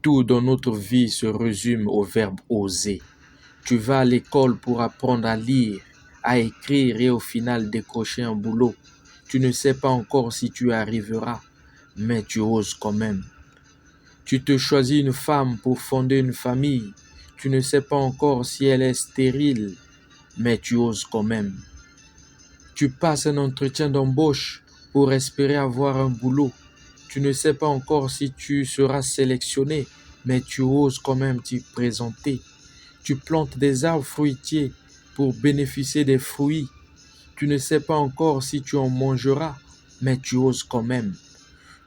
Tout dans notre vie se résume au verbe oser. Tu vas à l'école pour apprendre à lire, à écrire et au final décrocher un boulot. Tu ne sais pas encore si tu y arriveras, mais tu oses quand même. Tu te choisis une femme pour fonder une famille. Tu ne sais pas encore si elle est stérile, mais tu oses quand même. Tu passes un entretien d'embauche pour espérer avoir un boulot. Tu ne sais pas encore si tu seras sélectionné, mais tu oses quand même t'y présenter. Tu plantes des arbres fruitiers pour bénéficier des fruits. Tu ne sais pas encore si tu en mangeras, mais tu oses quand même.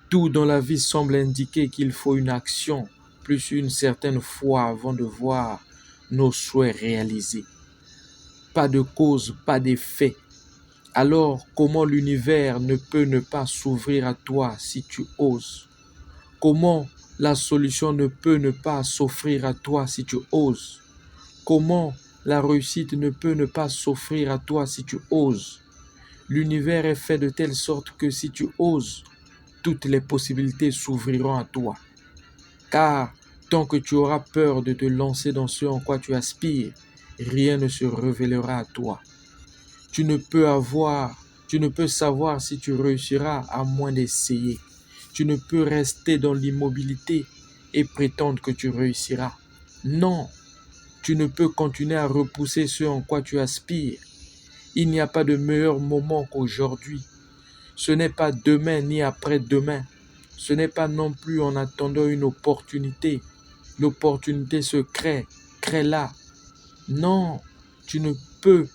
Tout dans la vie semble indiquer qu'il faut une action, plus une certaine foi avant de voir nos souhaits réalisés. Pas de cause, pas d'effet. Alors, comment l'univers ne peut ne pas s'ouvrir à toi si tu oses? Comment la solution ne peut ne pas s'offrir à toi si tu oses? Comment la réussite ne peut ne pas s'offrir à toi si tu oses? L'univers est fait de telle sorte que si tu oses, toutes les possibilités s'ouvriront à toi. Car tant que tu auras peur de te lancer dans ce en quoi tu aspires, rien ne se révélera à toi. Tu ne peux savoir si tu réussiras à moins d'essayer. Tu ne peux rester dans l'immobilité et prétendre que tu réussiras. Non, tu ne peux continuer à repousser ce en quoi tu aspires. Il n'y a pas de meilleur moment qu'aujourd'hui. Ce n'est pas demain ni après-demain. Ce n'est pas non plus en attendant une opportunité. L'opportunité se crée, crée-la. Non, tu ne peux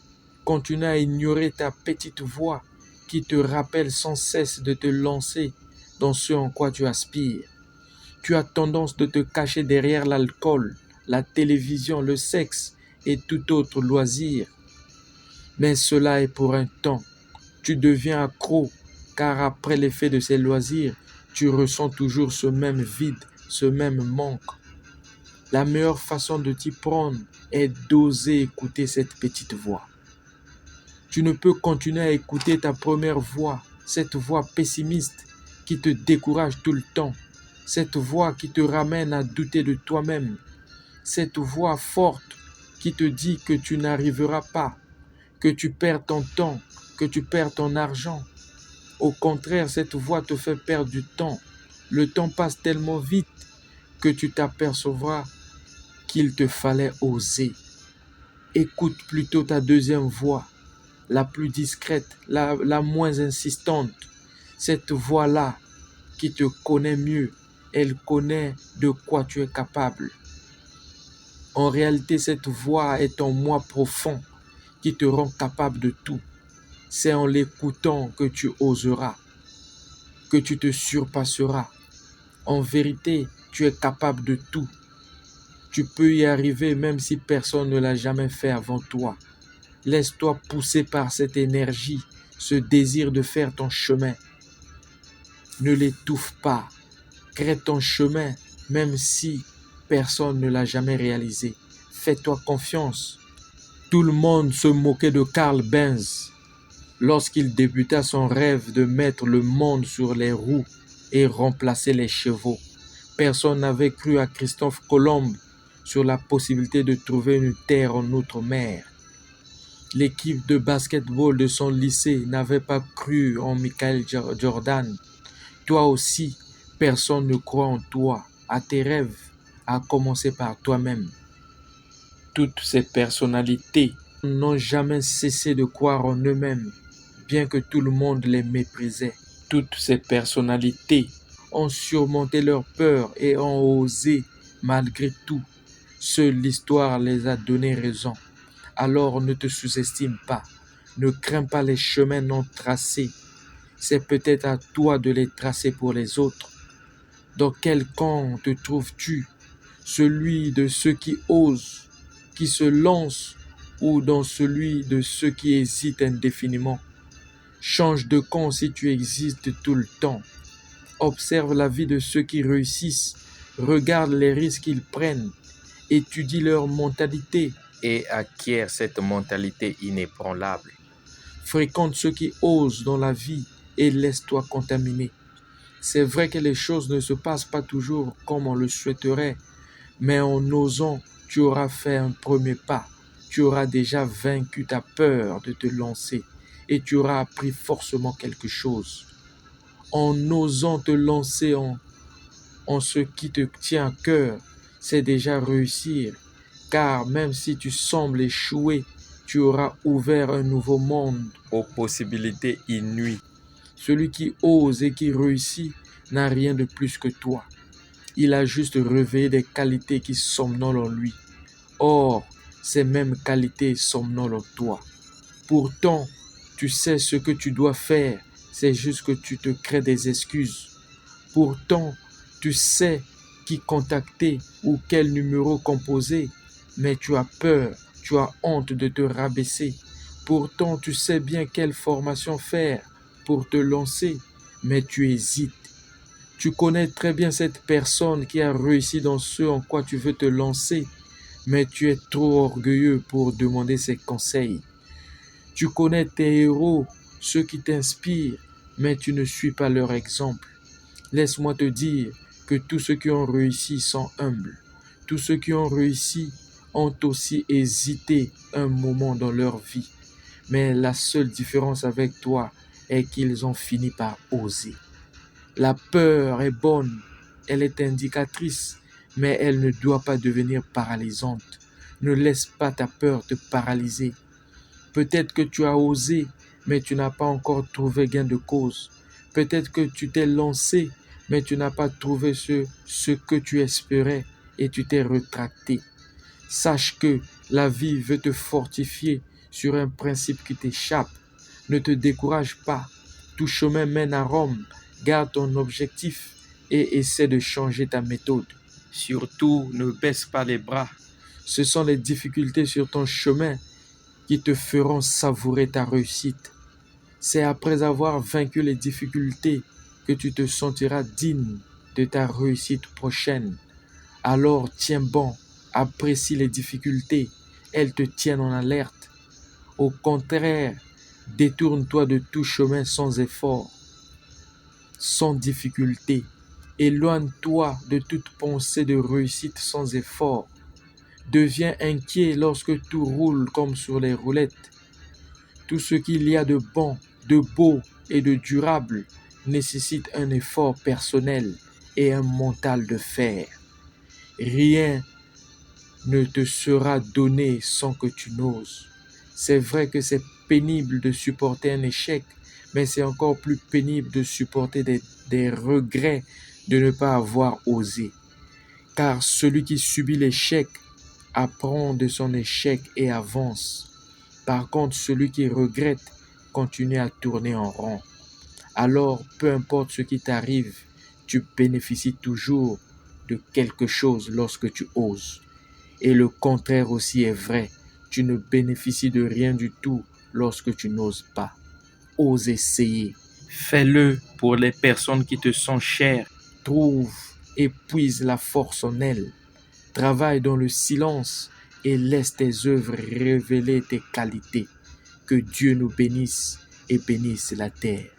continuer à ignorer ta petite voix qui te rappelle sans cesse de te lancer dans ce en quoi tu aspires. Tu as tendance de te cacher derrière l'alcool, la télévision, le sexe et tout autre loisir. Mais cela est pour un temps. Tu deviens accro, car après l'effet de ces loisirs, tu ressens toujours ce même vide, ce même manque. La meilleure façon de t'y prendre est d'oser écouter cette petite voix. Tu ne peux continuer à écouter ta première voix, cette voix pessimiste qui te décourage tout le temps, cette voix qui te ramène à douter de toi-même, cette voix forte qui te dit que tu n'arriveras pas, que tu perds ton temps, que tu perds ton argent. Au contraire, cette voix te fait perdre du temps. Le temps passe tellement vite que tu t'apercevras qu'il te fallait oser. Écoute plutôt ta deuxième voix, la plus discrète, la moins insistante. Cette voix-là qui te connaît mieux, elle connaît de quoi tu es capable. En réalité, cette voix est ton moi profond qui te rend capable de tout. C'est en l'écoutant que tu oseras, que tu te surpasseras. En vérité, tu es capable de tout. Tu peux y arriver même si personne ne l'a jamais fait avant toi. Laisse-toi pousser par cette énergie, ce désir de faire ton chemin. Ne l'étouffe pas. Crée ton chemin même si personne ne l'a jamais réalisé. Fais-toi confiance. Tout le monde se moquait de Carl Benz lorsqu'il débuta son rêve de mettre le monde sur les roues et remplacer les chevaux. Personne n'avait cru à Christophe Colomb sur la possibilité de trouver une terre en outre-mer. L'équipe de basketball de son lycée n'avait pas cru en Michael Jordan. Toi aussi, personne ne croit en toi, à tes rêves, à commencer par toi-même. Toutes ces personnalités n'ont jamais cessé de croire en eux-mêmes, bien que tout le monde les méprisait. Toutes ces personnalités ont surmonté leur peur et ont osé malgré tout. Seule l'histoire les a donné raison. Alors ne te sous-estime pas. Ne crains pas les chemins non tracés. C'est peut-être à toi de les tracer pour les autres. Dans quel camp te trouves-tu? Celui de ceux qui osent, qui se lancent, ou dans celui de ceux qui hésitent indéfiniment? Change de camp si tu existes tout le temps. Observe la vie de ceux qui réussissent. Regarde les risques qu'ils prennent. Étudie leur mentalité et acquiert cette mentalité inébranlable. Fréquente ceux qui osent dans la vie et laisse-toi contaminer. C'est vrai que les choses ne se passent pas toujours comme on le souhaiterait, mais en osant, tu auras fait un premier pas. Tu auras déjà vaincu ta peur de te lancer et tu auras appris forcément quelque chose. En osant te lancer en ce qui te tient à cœur, c'est déjà réussir, car même si tu sembles échouer, tu auras ouvert un nouveau monde aux possibilités inouïes. Celui qui ose et qui réussit n'a rien de plus que toi. Il a juste réveillé des qualités qui somnolent en lui. Or, ces mêmes qualités somnolent en toi. Pourtant, tu sais ce que tu dois faire, c'est juste que tu te crées des excuses. Pourtant, tu sais qui contacter ou quel numéro composer, mais tu as peur, tu as honte de te rabaisser. Pourtant, tu sais bien quelle formation faire pour te lancer, mais tu hésites. Tu connais très bien cette personne qui a réussi dans ce en quoi tu veux te lancer, mais tu es trop orgueilleux pour demander ses conseils. Tu connais tes héros, ceux qui t'inspirent, mais tu ne suis pas leur exemple. Laisse-moi te dire que tous ceux qui ont réussi sont humbles. Tous ceux qui ont réussi ont aussi hésité un moment dans leur vie. Mais la seule différence avec toi est qu'ils ont fini par oser. La peur est bonne, elle est indicatrice, mais elle ne doit pas devenir paralysante. Ne laisse pas ta peur te paralyser. Peut-être que tu as osé, mais tu n'as pas encore trouvé gain de cause. Peut-être que tu t'es lancé, mais tu n'as pas trouvé ce que tu espérais et tu t'es rétracté. Sache que la vie veut te fortifier sur un principe qui t'échappe. Ne te décourage pas. Tout chemin mène à Rome. Garde ton objectif et essaie de changer ta méthode. Surtout, ne baisse pas les bras. Ce sont les difficultés sur ton chemin qui te feront savourer ta réussite. C'est après avoir vaincu les difficultés que tu te sentiras digne de ta réussite prochaine. Alors tiens bon, apprécie les difficultés, elles te tiennent en alerte. Au contraire, détourne-toi de tout chemin sans effort, sans difficulté. Éloigne-toi de toute pensée de réussite sans effort. Deviens inquiet lorsque tout roule comme sur les roulettes. Tout ce qu'il y a de bon, de beau et de durable nécessite un effort personnel et un mental de fer. Rien ne te sera donné sans que tu n'oses. C'est vrai que c'est pénible de supporter un échec, mais c'est encore plus pénible de supporter des regrets de ne pas avoir osé. Car celui qui subit l'échec apprend de son échec et avance. Par contre, celui qui regrette continue à tourner en rond. Alors, peu importe ce qui t'arrive, tu bénéficies toujours de quelque chose lorsque tu oses. Et le contraire aussi est vrai. Tu ne bénéficies de rien du tout lorsque tu n'oses pas. Ose essayer. Fais-le pour les personnes qui te sont chères. Trouve et puise la force en elles. Travaille dans le silence et laisse tes œuvres révéler tes qualités. Que Dieu nous bénisse et bénisse la terre.